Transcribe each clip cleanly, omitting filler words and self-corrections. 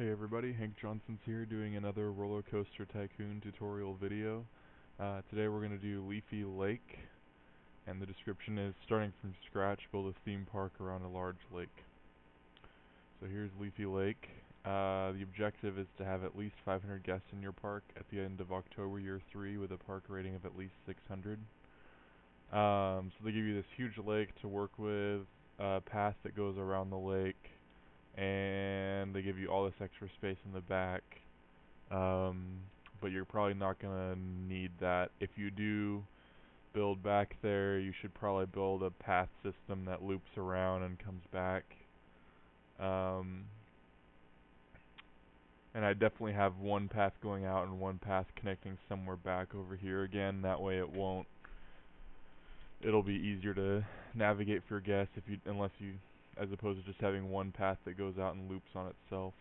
Hey everybody, Hank Johnson's here doing another Roller Coaster Tycoon tutorial video. Today we're going to do Leafy Lake, and the description is starting from scratch, build a theme park around a large lake. So here's Leafy Lake. The objective is to have at least 500 guests in your park at the end of October year 3 with a park rating of at least 600. So they give you this huge lake to work with, a path that goes around the lake, and they give you all this extra space in the back, but you're probably not going to need that. If you do build back there, you should probably build a path system that loops around and comes back. And I definitely have one path going out and one path connecting somewhere back over here again. That way it'll be easier to navigate for your guests as opposed to just having one path that goes out and loops on itself.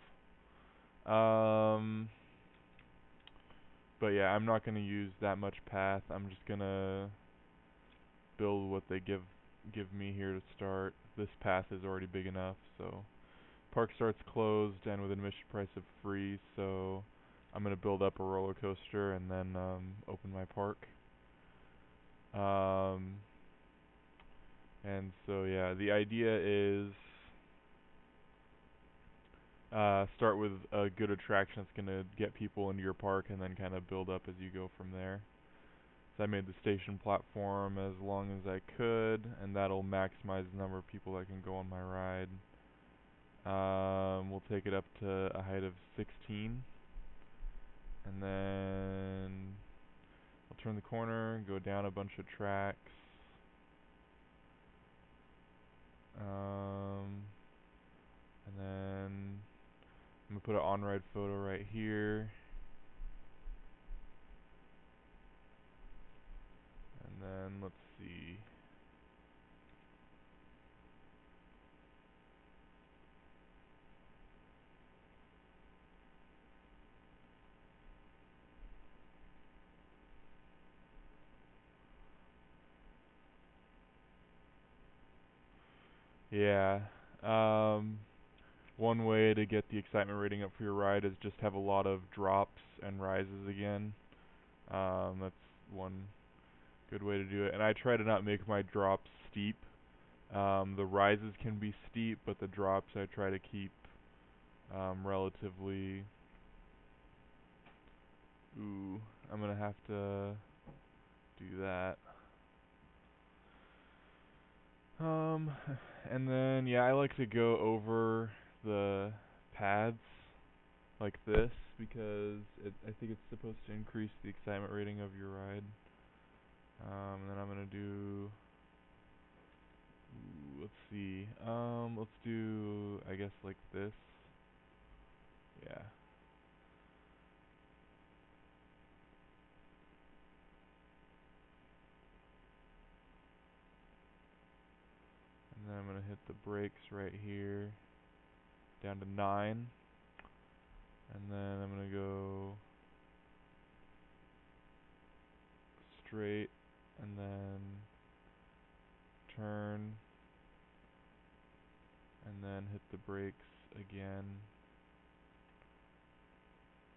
But yeah, I'm not going to use that much path. I'm just going to build what they give me here to start. This path is already big enough, so park starts closed and with an admission price of free, so I'm going to build up a roller coaster and then open my park. And so yeah, the idea is start with a good attraction that's going to get people into your park and then kind of build up as you go from there. So I made the station platform as long as I could, and that'll maximize the number of people that can go on my ride. We'll take it up to a height of 16, and then I'll turn the corner, go down a bunch of tracks. And then I'm going to put an on-ride photo right here. And then let's see. Yeah. One way to get the excitement rating up for your ride is just have a lot of drops and rises again. That's one good way to do it. And I try to not make my drops steep. The rises can be steep, but the drops I try to keep relatively... Ooh, I'm gonna have to do that. And then, yeah, I like to go over the pads like this because I think it's supposed to increase the excitement rating of your ride. And then I'm gonna do... Ooh, let's see. Let's do, I guess, like this. Yeah. And then I'm gonna hit the brakes right here, down to 9. And then I'm gonna go straight, and then turn, and then hit the brakes again,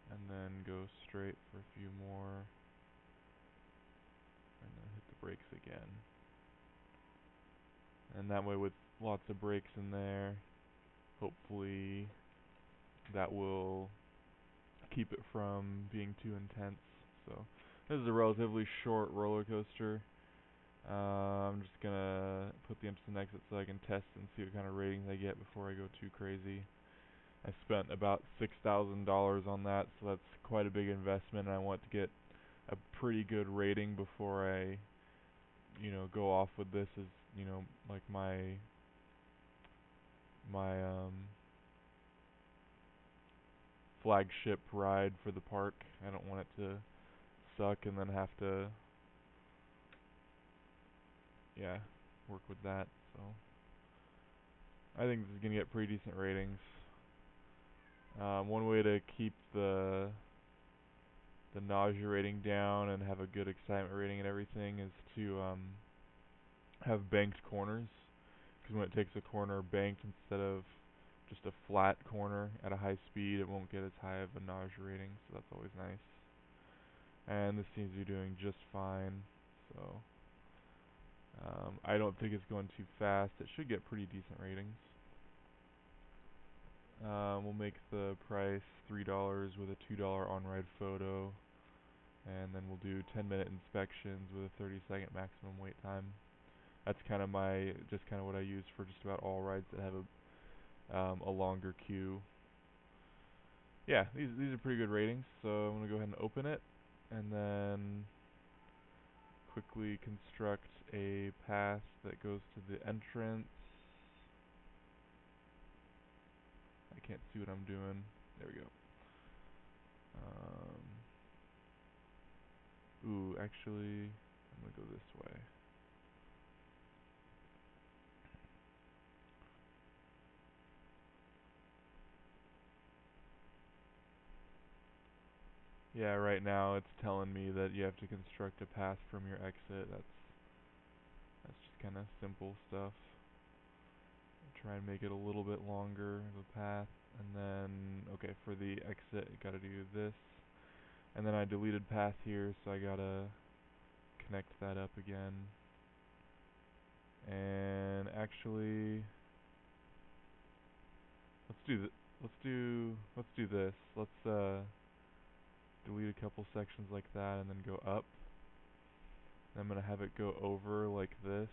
and then go straight for a few more, and then hit the brakes again. And that way, with lots of brakes in there, hopefully that will keep it from being too intense. So this is a relatively short roller coaster. I'm just gonna put the instant exit so I can test and see what kind of ratings I get before I go too crazy. I spent about $6,000 on that, so that's quite a big investment, and I want to get a pretty good rating before I, go off with this as, like my flagship ride for the park. I don't want it to suck and then have to, yeah, work with that. So I think this is gonna get pretty decent ratings. One way to keep the nausea rating down and have a good excitement rating and everything is to have banked corners, because when it takes a corner banked instead of just a flat corner at a high speed, it won't get as high of a nausea rating, so that's always nice. And this seems to be doing just fine, so I don't think it's going too fast. It should get pretty decent ratings. We'll make the price $3 with a $2 on-ride photo, and then we'll do 10-minute inspections with a 30-second maximum wait time. That's kind of what I use for just about all rides that have a longer queue. Yeah, these are pretty good ratings, so I'm gonna go ahead and open it, and then quickly construct a path that goes to the entrance. I can't see what I'm doing. There we go. Ooh, actually, I'm gonna go this way. Yeah, right now it's telling me that you have to construct a path from your exit. That's just kind of simple stuff. Try and make it a little bit longer, the path, and then, okay, for the exit, you gotta do this. And then I deleted path here, so I gotta connect that up again. And actually, let's do this. Let's delete a couple sections like that and then go up. And I'm gonna have it go over like this.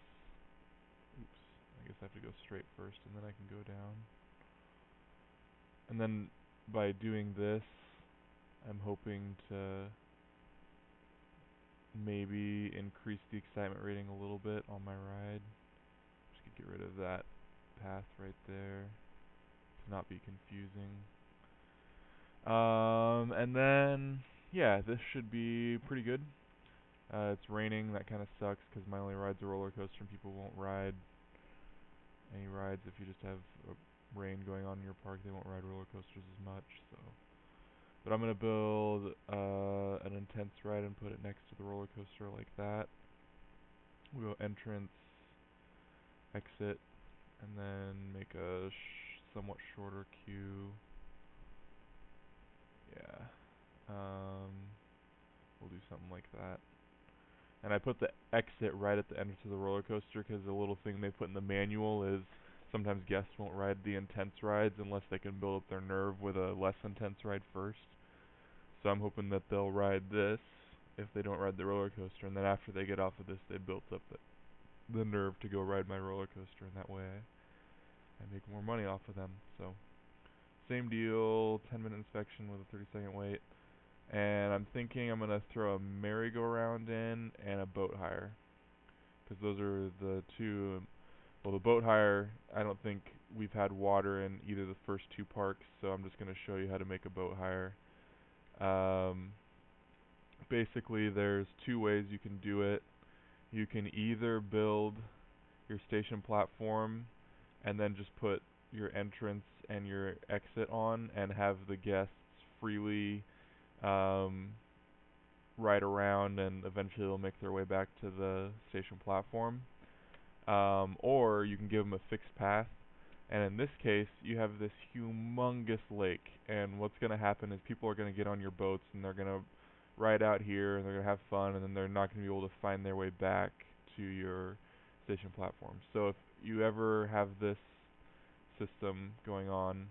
Oops, I guess I have to go straight first and then I can go down. And then by doing this, I'm hoping to maybe increase the excitement rating a little bit on my ride. Just could get rid of that path right there to not be confusing. And then, yeah, this should be pretty good. It's raining, that kind of sucks because my only ride's a roller coaster and people won't ride any rides if you just have rain going on in your park. They won't ride roller coasters as much, so. But I'm gonna build an intense ride and put it next to the roller coaster like that. We'll go entrance, exit, and then make a somewhat shorter queue. Yeah. We'll do something like that. And I put the exit right at the entrance of the roller coaster because the little thing they put in the manual is sometimes guests won't ride the intense rides unless they can build up their nerve with a less intense ride first. So I'm hoping that they'll ride this if they don't ride the roller coaster, and then after they get off of this, they built up the nerve to go ride my roller coaster, and that way I make more money off of them. So same deal, 10-minute inspection with a 30-second wait. And I'm thinking I'm going to throw a merry-go-round in and a boat hire, because those are the two. Well, the boat hire, I don't think we've had water in either of the first two parks, so I'm just going to show you how to make a boat hire. Basically, there's two ways you can do it. You can either build your station platform and then just put your entrance and your exit on and have the guests freely ride around, and eventually they'll make their way back to the station platform. Or you can give them a fixed path, and in this case you have this humongous lake, and what's going to happen is people are going to get on your boats and they're going to ride out here and they're going to have fun, and then they're not going to be able to find their way back to your station platform. So if you ever have this system going on,